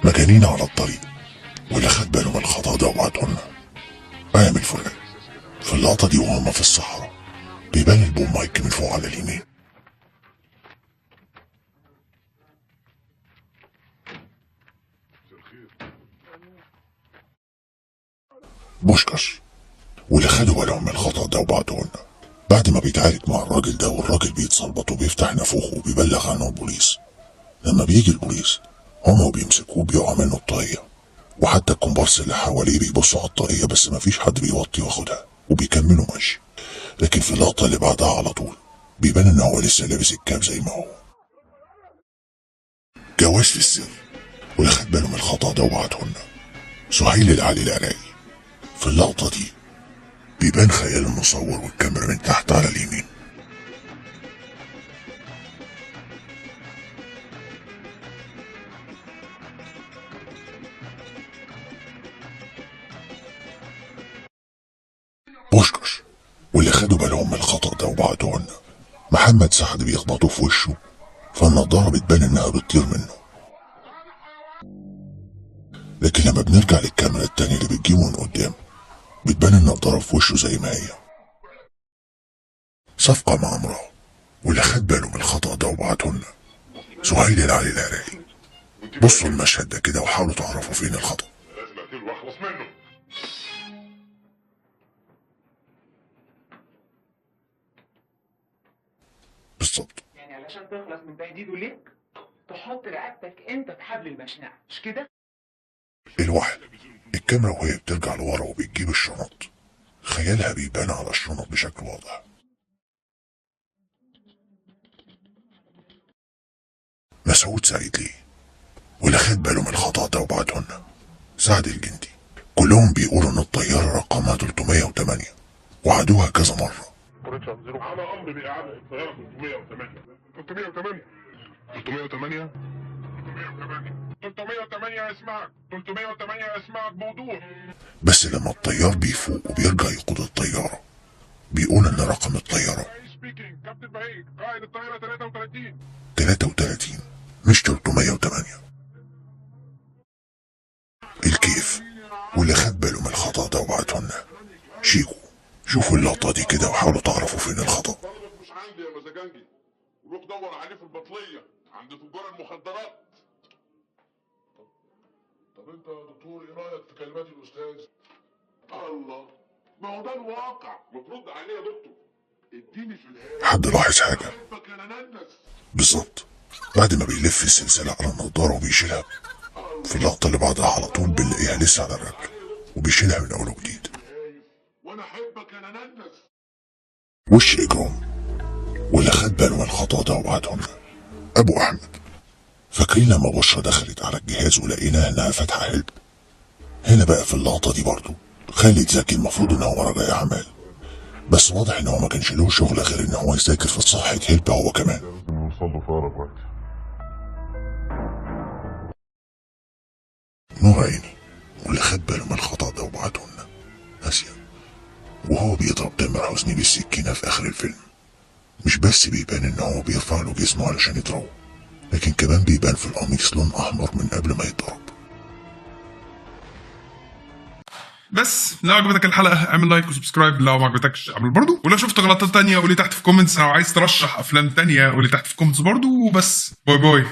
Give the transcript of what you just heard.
مجانين على الطريق، واللي خد باله من الخطأ ده وبعتهولنا قام الفلان. في اللقطة دي وهم في الصحراء بيبان البوم مايك من فوق على اليمين. بوشكاش واللي خدوا بالهم من الخطأ ده وبعتهولنا بعد ما بيتعارك مع الراجل ده، والراجل بيتصلبط وبيفتح نافوخه وبيبلغ عنه البوليس. لما بيجي البوليس هما وبيمسكوه بيقع منه الطاقية، وحتى الكومبارس اللي حواليه بيبصوا على الطاقية بس مفيش حد بيوطي واخدها وبيكملوا ماشي. لكن في اللقطة اللي بعدها على طول بيبان ان هو لسه لابس الكاب زي ما هو. جواز في السر واللي خد باله من الخطأ ده وبعتهولنا سهيل العلي العراقي. في اللقطة دي بيبان خيال المصور والكاميرا من تحت على اليمين. بوشكاش واللي خدوا بالهم من الخطأ ده وبعتهولنا محمد سعد بيخبطوا في وشه، فالنضارة بتبان انها بتطير منه. لكن لما بنرجع للكاميرا التانية اللي بتجيبه من قدام بتبان النضارة في وشه زي ما هي. صفقة مع امرأة واللي خد باله من الخطأ ده وبعتهولنا سهيل العلي العراقي. بصوا المشهد ده كده وحاولوا تعرفوا فين الخطأ. لازم اقتله واخلص منه. بالظبط. يعني علشان تخلص من تهديده ليك تحط رقبتك انت في حبل المشنقه، مش كده؟ الواحد الكاميرا وهي بترجع لورا وبتجيب الشنط خيالها بيبان على الشنط بشكل واضح. مسعود سعيد ليه واللي خد باله من الخطأ ده وبعتهولنا سعد الجندي. كلهم بيقولوا ان الطيارة رقمها 308 وعدوها كذا مرة. على امر باعاده الطياره 308 اسمعك 308 اسمعك موضوع. بس لما الطيار بيفوق وبيرجع يقود الطيارة بيقول ان رقم الطيارة كابتن بهيج قائد الطياره 33 مش 308. الكيف واللي خد باله من الخطأ ده وبعتهولنا شيكو. شوفوا اللقطة دي كده وحاولوا تعرفوا فين الخطأ. طلبك مش عندي يا مزاجنجي، روح دور عليه في البطليه عند تجار المخدرات. طب انت يا دكتور ايه رايك في كلمات الاستاذ؟ الله، ما هو ده الواقع، مفروض عليه يا دكتور. اديني في الهواء. حد لاحظ حاجة؟ بحبك يا ننس. بالظبط بعد ما بيلف السلسلة على النضارة وبيشيلها في اللقطة اللي بعدها على طول بنلاقيها لسه على الرجل وبيشيلها من أول وجديد. وانا احبك يا ننس. وش إجرام واللي خد باله من الخطأ ده وبعتهولنا أبو أحمد. فاكرين لما بشرى دخلت على الجهاز ولقيناها إنها فاتحة حلب؟ هنا بقى في اللقطة دي برضه خالد زكي المفروض إن هو رجاء أعمال، بس واضح إن هو ما كانش له شغل غير إن هو يذاكر في صحة هلب هو كمان. نوصل له في اقرب وقت. نور عيني واللي خد باله من الخطأ ده وبعتهولنا آسيا، وهو بيضرب تامر حسني بالسكينة في آخر الفيلم. مش بس بيبان إن هو بيرفع له جسمه علشان يضربه، لكن كمان بيبان في القميص لون أحمر من قبل ما يتضرب. بس لو عجبتك الحلقه اعمل لايك وسبسكرايب، لو ما عجبتكش اعمل برضو، ولو شفت غلطات تانية قولي تحت في كومنتس، او عايز ترشح افلام تانية قولي تحت في كومنتس برضو. وبس باي باي.